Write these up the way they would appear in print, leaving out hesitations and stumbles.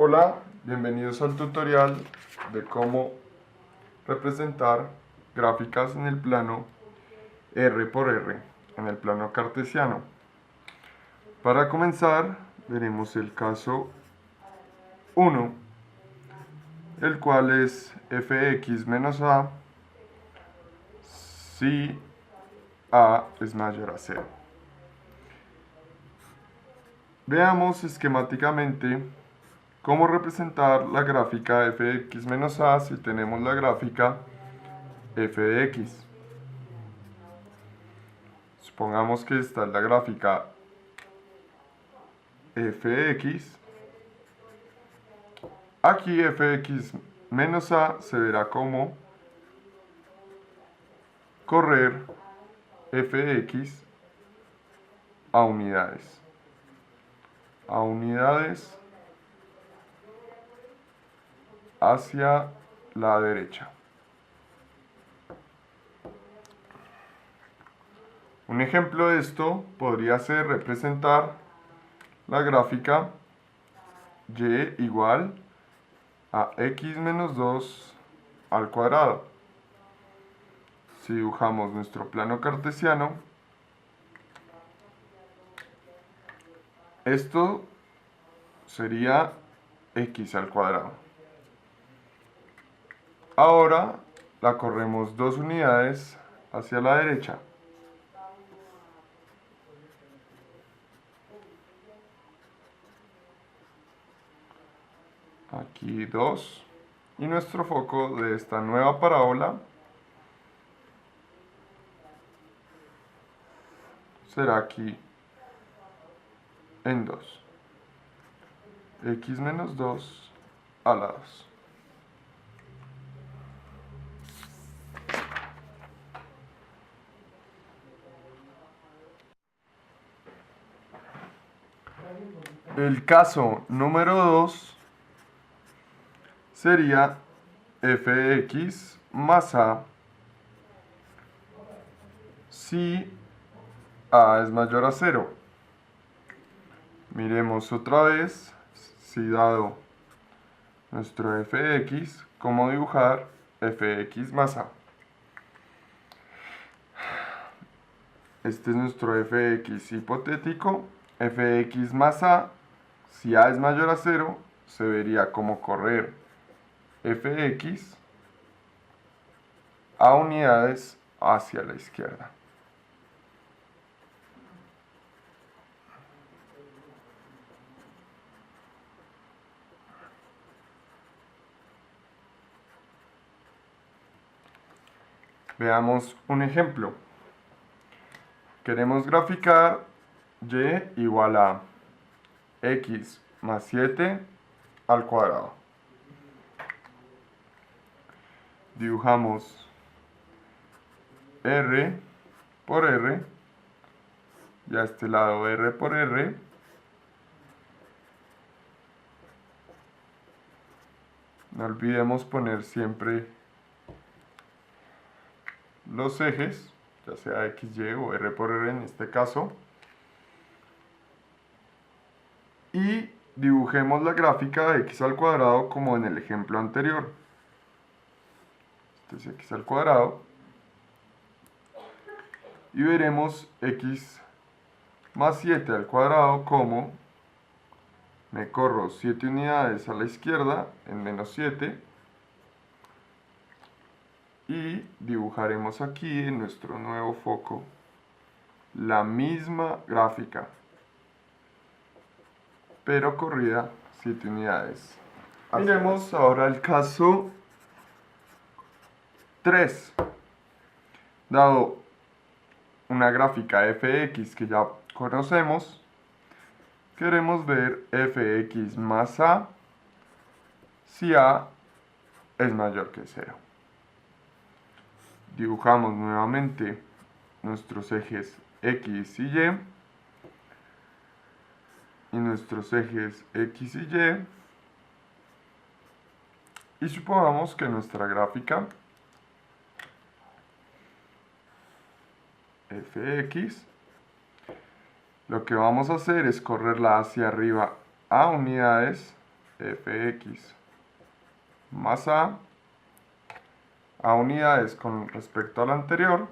Hola, bienvenidos al tutorial de cómo representar gráficas en el plano R por R, en el plano cartesiano. Para comenzar, veremos el caso 1, el cual es fx menos a si a es mayor a 0. Veamos esquemáticamente cómo representar la gráfica f de x menos a si tenemos la gráfica f de x. Supongamos que esta es la gráfica f de x. Aquí f de x menos a se verá como correr f de x a unidades. A unidades hacia la derecha. Un ejemplo de esto podría ser representar la gráfica y igual a x menos 2 al cuadrado. Si dibujamos nuestro plano cartesiano, esto sería x al cuadrado. Ahora la corremos 2 unidades hacia la derecha. Aquí 2. Y nuestro foco de esta nueva parábola será aquí en 2. X menos 2 a la 2. El caso número 2 sería f de x más a si a es mayor a 0. Miremos otra vez, si dado nuestro f de x, cómo dibujar f de x más a. Este es nuestro f de x hipotético. F de x más a, si a es mayor a 0, se vería como correr f de x a unidades hacia la izquierda. Veamos un ejemplo. Queremos graficar y igual a x más 7 al cuadrado. Dibujamos R por R, y a este lado R por R. No olvidemos poner siempre los ejes, ya sea XY o R por R en este caso. Y dibujemos la gráfica de x al cuadrado como en el ejemplo anterior. Este es x al cuadrado. Y veremos x más 7 al cuadrado como me corro 7 unidades a la izquierda en menos 7. Y dibujaremos aquí en nuestro nuevo foco la misma gráfica, pero corrida 7 unidades. Miremos ahora el caso 3. Dado una gráfica f de x que ya conocemos, queremos ver f de x más a si a es mayor que 0. Dibujamos nuevamente nuestros ejes x y nuestros ejes x y y supongamos que nuestra gráfica f de x, lo que vamos a hacer es correrla hacia arriba a unidades fx más a unidades con respecto al anterior,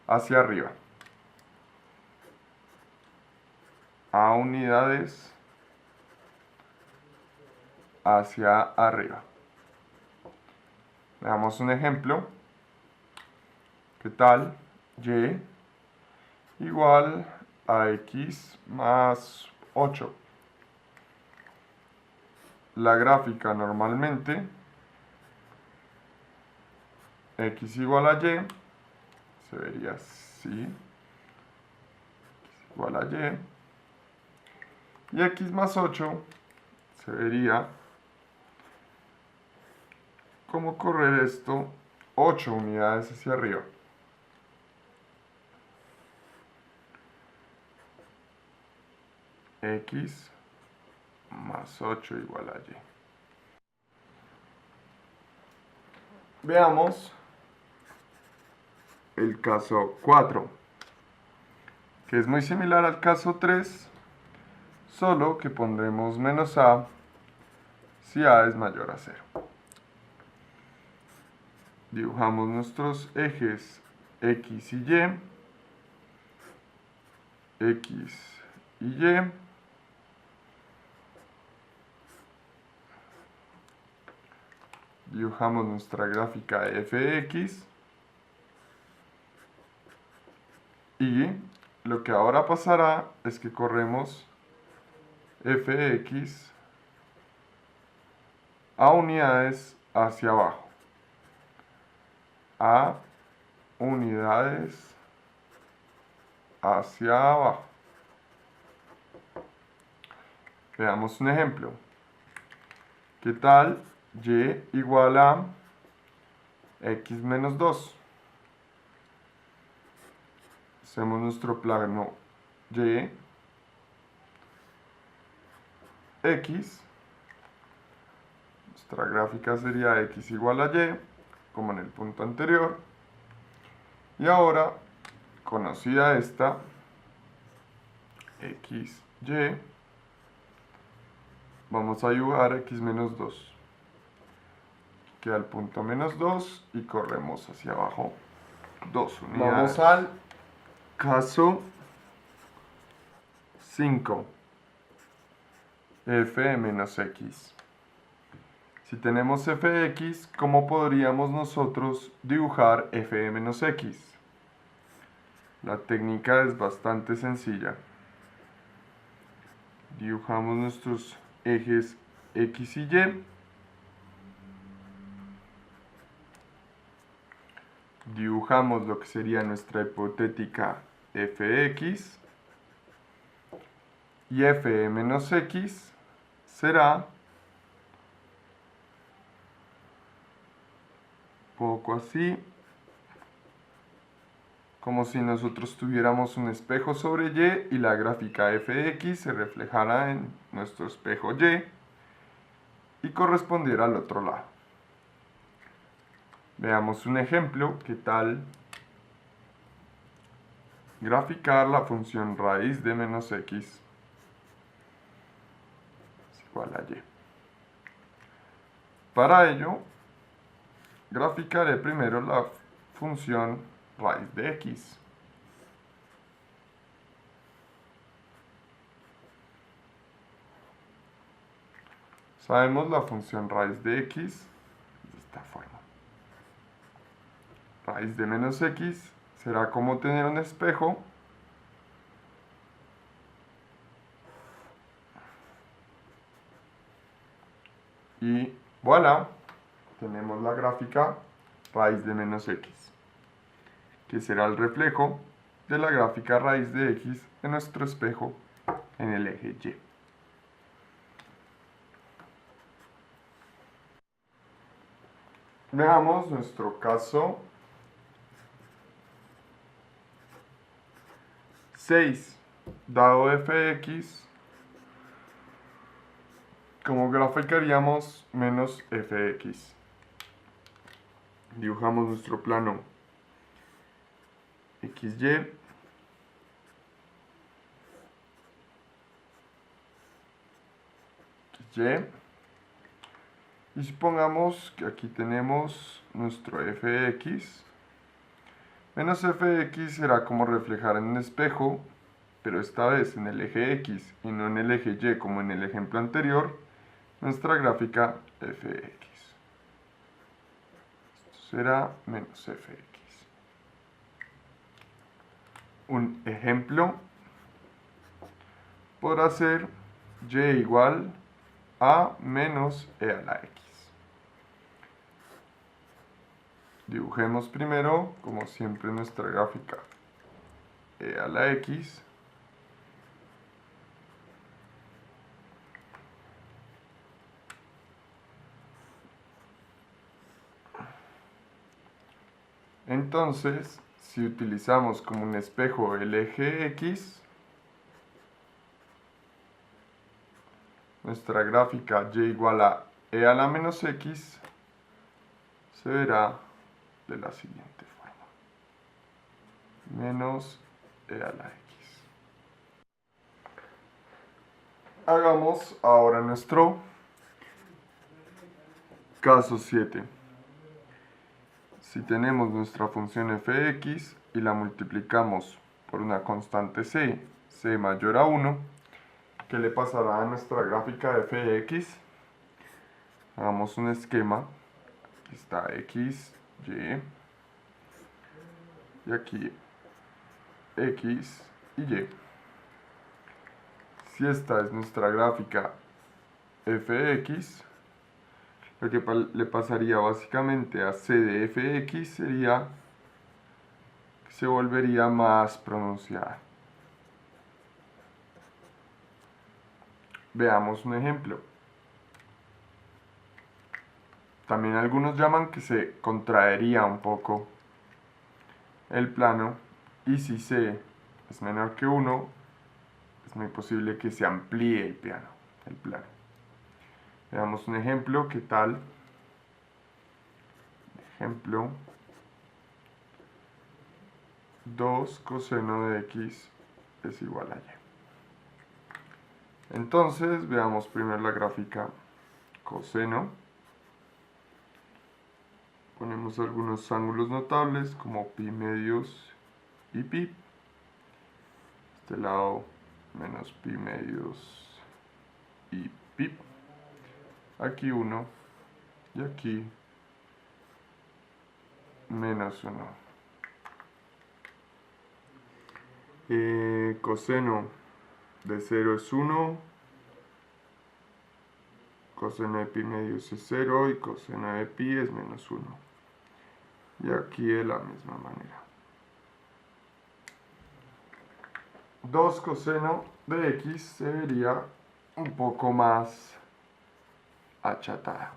hacia arriba. A unidades hacia arriba. Veamos un ejemplo. ¿Qué tal? Y igual a x más 8. La gráfica normalmente, x igual a y, se vería así, x igual a y x más 8 se vería como correr esto 8 unidades hacia arriba. X más 8 igual a y. Veamos el caso 4, que es muy similar al caso 3, solo que pondremos menos a si a es mayor a 0. Dibujamos nuestros ejes x y y, x y y. Dibujamos nuestra gráfica fx. Y lo que ahora pasará es que corremos fx a unidades hacia abajo. A unidades hacia abajo. Veamos un ejemplo. ¿Qué tal? Y igual a x menos 2. Hacemos nuestro plano y, x. Nuestra gráfica sería x igual a y, como en el punto anterior. Y ahora, conocida esta, x, y, vamos a dibujar x menos 2. Queda el punto menos 2 y corremos hacia abajo 2 unidades. Vamos al caso 5. F menos x. Si tenemos f de x, ¿cómo podríamos nosotros dibujar f de menos x? La técnica es bastante sencilla. Dibujamos nuestros ejes x y y. Dibujamos lo que sería nuestra hipotética f de x. Y f de menos x será poco así, como si nosotros tuviéramos un espejo sobre y la gráfica f de x se reflejara en nuestro espejo y correspondiera al otro lado. Veamos un ejemplo. ¿Qué tal graficar la función raíz de menos x es igual a y? Para ello, graficaré primero la función raíz de x. Sabemos la función raíz de x de esta forma. Raíz de menos x será como tener un espejo y voilà, tenemos la gráfica raíz de menos x, que será el reflejo de la gráfica raíz de x en nuestro espejo en el eje y. Veamos nuestro caso 6. Dado f de x, ¿cómo graficaríamos menos f de x? Dibujamos nuestro plano xy. y. Y supongamos que aquí tenemos nuestro f de x. Menos f de x será como reflejar en un espejo, pero esta vez en el eje x y no en el eje y como en el ejemplo anterior, nuestra gráfica f de x. Esto será menos f de x. Un ejemplo podrá ser y igual a menos e a la x. Dibujemos primero, como siempre, nuestra gráfica e a la x. Entonces, si utilizamos como un espejo el eje x, nuestra gráfica y igual a e a la menos x se verá de la siguiente forma. Menos e a la x. Hagamos ahora nuestro caso 7. Si tenemos nuestra función f de x y la multiplicamos por una constante c mayor a 1, ¿qué le pasará a nuestra gráfica de f de x? Hagamos un esquema. Aquí está x, y aquí x y y. Si esta es nuestra gráfica f de x, lo que le pasaría básicamente a c de f de x sería que se volvería más pronunciada. Veamos un ejemplo. También algunos llaman que se contraería un poco el plano, y si c es menor que 1, es muy posible que se amplíe el plano. Veamos un ejemplo. ¿Qué tal? Ejemplo: 2 coseno de x es igual a y. Entonces, veamos primero la gráfica coseno. Ponemos algunos ángulos notables como pi medios y pi. Este lado menos pi medios y pi. Aquí 1 y aquí menos 1. Coseno de 0 es 1, coseno de pi medios es 0 y coseno de pi es menos 1. Y aquí de la misma manera. 2 coseno de x se vería un poco más achatada.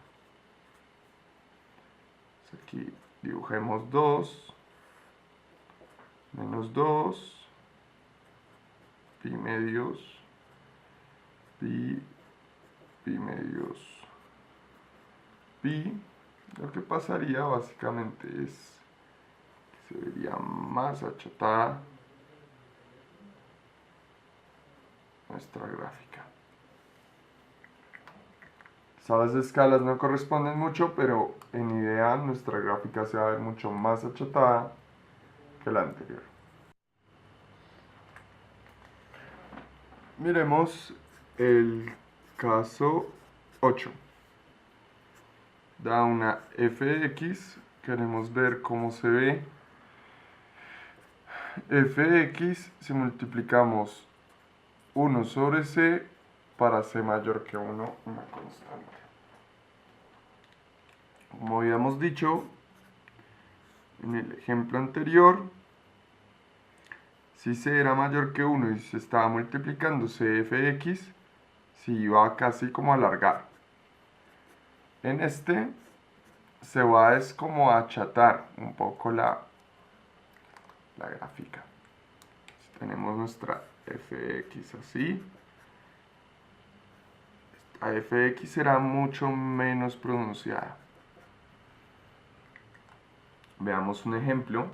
Aquí dibujemos 2, menos 2, pi medios, pi medios, pi. Lo que pasaría básicamente es que se vería más achatada nuestra gráfica. Estas escalas no corresponden mucho, pero en idea nuestra gráfica se va a ver mucho más achatada que la anterior. Miremos el caso 8. Da una f de x, queremos ver cómo se ve. F de x si multiplicamos 1 sobre c para c mayor que 1, una constante. Como habíamos dicho en el ejemplo anterior, si c era mayor que 1 y se estaba multiplicando cf de x, se iba casi como a alargar. En este se va es como a achatar un poco la gráfica. Si tenemos nuestra f de x así, esta f de x será mucho menos pronunciada. Veamos un ejemplo.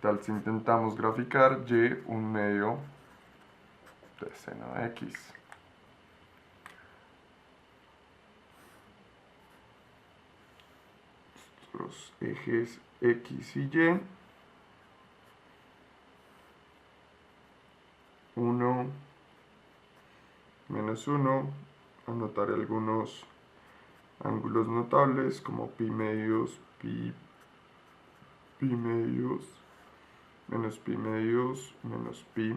Tal si intentamos graficar y 1 medio de seno de x. nuestros ejes X y Y. 1, menos 1, anotaré algunos ángulos notables como pi medios, pi medios, menos pi medios, menos pi.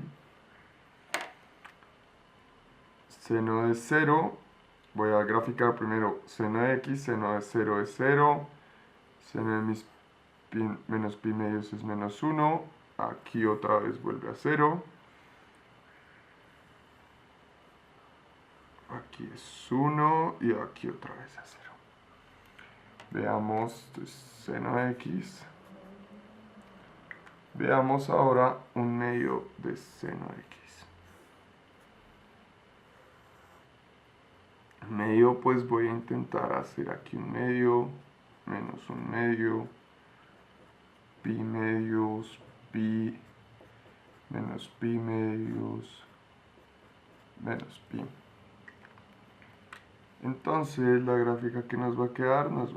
Seno de 0, voy a graficar primero seno de x, seno de 0 es 0, seno de mis menos pi medios es menos 1, aquí otra vez vuelve a 0. Aquí es 1 y aquí otra vez a 0. Veamos seno de x. Veamos ahora un medio de seno de x. Medio, pues voy a intentar hacer aquí un medio, menos un medio, pi medios, pi, menos pi medios, menos pi. Entonces la gráfica que nos va a quedar un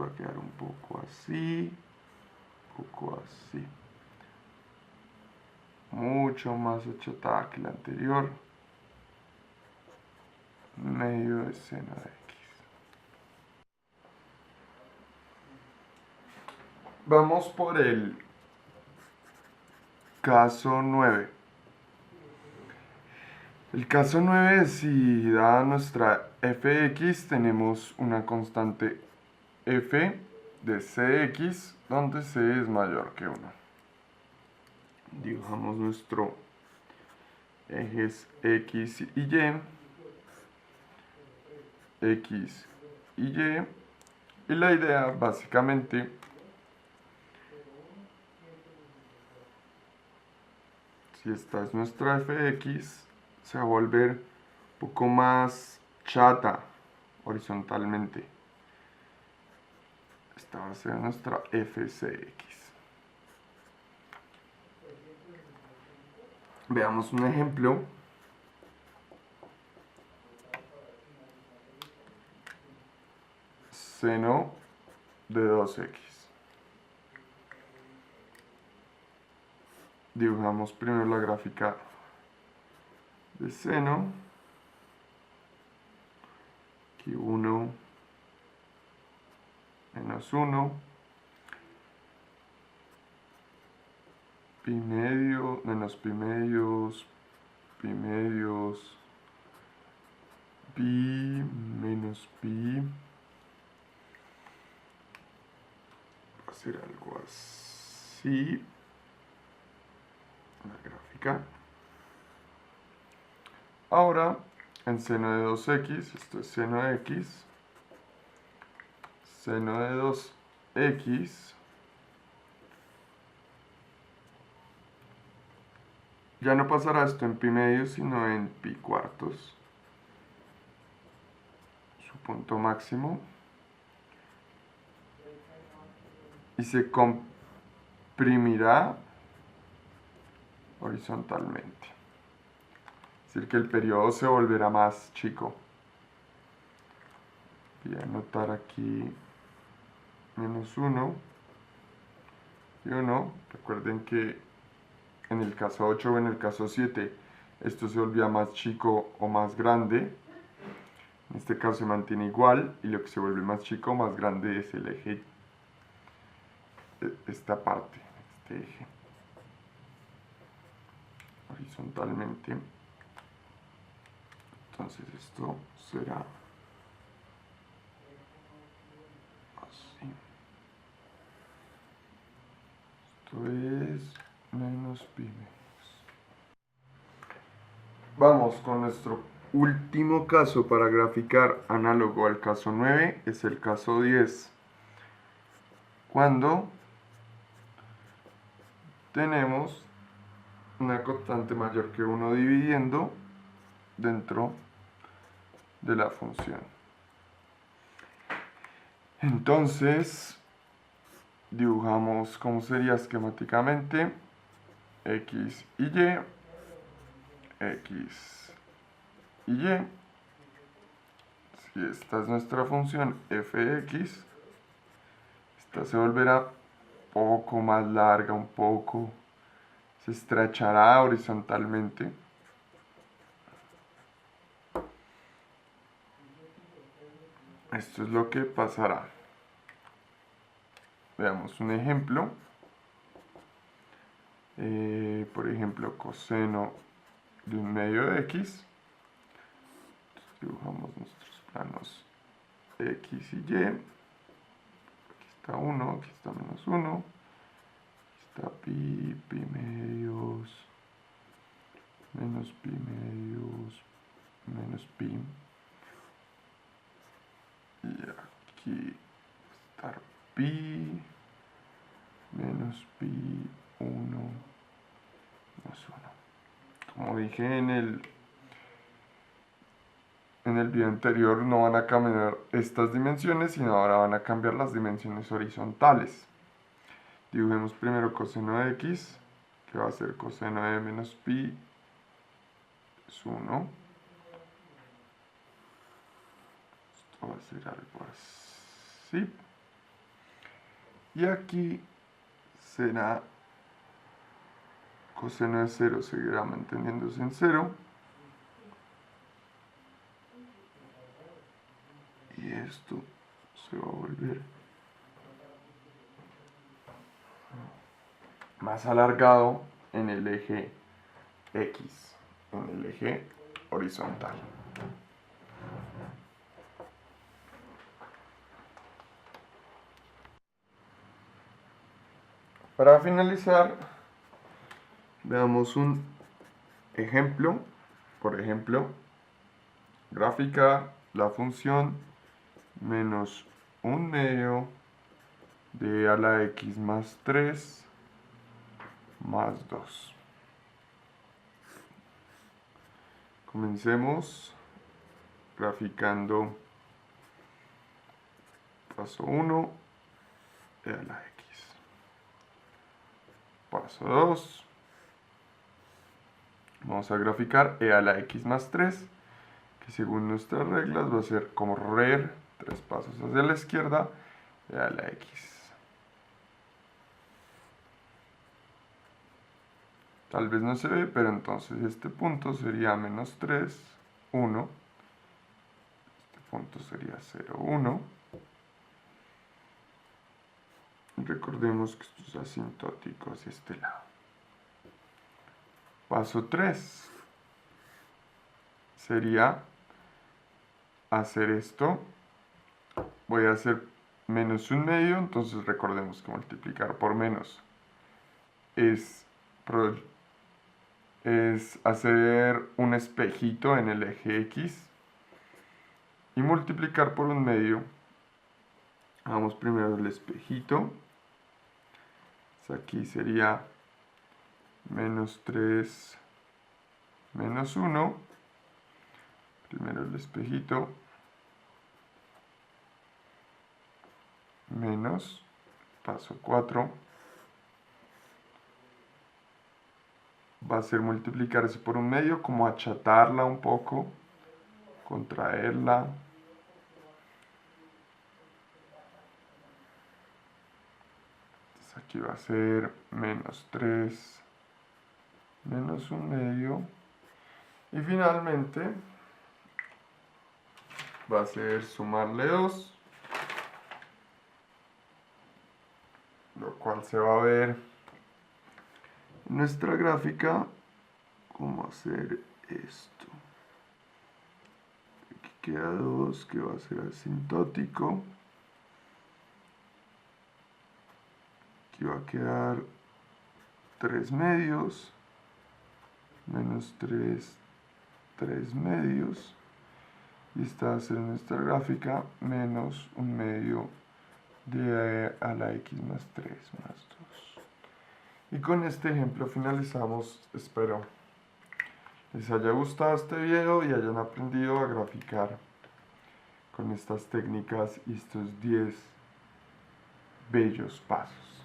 poco así, mucho más achatada que la anterior, medio de seno de x. Vamos por el caso 9. El caso 9 es si dada nuestra f de x tenemos una constante f de c de x donde c es mayor que 1. Dibujamos nuestro ejes x y y, x y y, y la idea básicamente si esta es nuestra f de x se va a volver un poco más chata horizontalmente. Esta va a ser nuestra fcx. Veamos un ejemplo. Seno de 2x. Dibujamos primero la gráfica de seno. Aquí 1, menos 1. Pi medio, menos pi medios, pi medios, pi, menos pi. Va a ser algo así. La gráfica. Ahora, en seno de 2x, esto es seno de x, seno de 2x, ya no pasará esto en pi medios, sino en pi cuartos, su punto máximo, y se comprimirá horizontalmente. Es decir, que el periodo se volverá más chico. Voy a anotar aquí menos 1 y 1. Recuerden que en el caso 8 o en el caso 7 esto se volvía más chico o más grande. En este caso se mantiene igual y lo que se vuelve más chico o más grande es el eje, esta parte, este eje, horizontalmente. Entonces esto será así. Esto es menos pi medios. Vamos con nuestro último caso para graficar análogo al caso 9, es el caso 10. Cuando tenemos una constante mayor que 1 dividiendo dentro de la función. Entonces, dibujamos cómo sería esquemáticamente x y y, x y y. Si esta es nuestra función f de x, Esta se volverá un poco más larga, un poco. Se estrechará horizontalmente. Esto es lo que pasará. Veamos un ejemplo. Por ejemplo, coseno de un medio de x. Entonces, dibujamos nuestros planos x y y. Aquí está 1, aquí está menos 1. Aquí está pi medios, menos pi medios, menos pi. Y aquí está pi, menos pi, 1, más 1. Como dije en el video anterior, no van a cambiar estas dimensiones, sino ahora van a cambiar las dimensiones horizontales. Dibujemos primero coseno de x, que va a ser coseno de menos pi, es 1. Esto va a ser algo así. Y aquí será coseno de 0, seguirá manteniéndose en 0. Y esto se va a volver más alargado en el eje X, en el eje horizontal. Para finalizar, veamos un ejemplo. Por ejemplo, graficar la función menos 1/2 de a la x más 3 más 2. Comencemos graficando paso 1, e a la x. Paso 2, vamos a graficar e a la x más 3, que según nuestras reglas va a ser correr 3 pasos hacia la izquierda, e a la x. Tal vez no se ve, pero entonces este punto sería menos 3, 1. Este punto sería 0, 1. Recordemos que esto es asintótico hacia este lado. Paso 3 sería hacer esto. Voy a hacer menos 1/2, entonces recordemos que multiplicar por menos es hacer un espejito en el eje X y multiplicar por 1/2. Hagamos primero el espejito. Aquí sería menos 3 menos 1. Primero el espejito. Menos, paso 4. Va a ser multiplicarse por 1/2, como achatarla un poco, contraerla. Entonces aquí va a ser menos 3 menos 1/2. Y finalmente va a ser sumarle 2, lo cual se va a ver en nuestra gráfica cómo hacer esto. Aquí queda 2, que va a ser asintótico. Aquí va a quedar 3 medios, menos 3, 3 medios. Y esta va a ser nuestra gráfica, menos 1/2 de a la x más 3 más 2. Y con este ejemplo finalizamos. Espero les haya gustado este video y hayan aprendido a graficar con estas técnicas y estos 10 bellos pasos.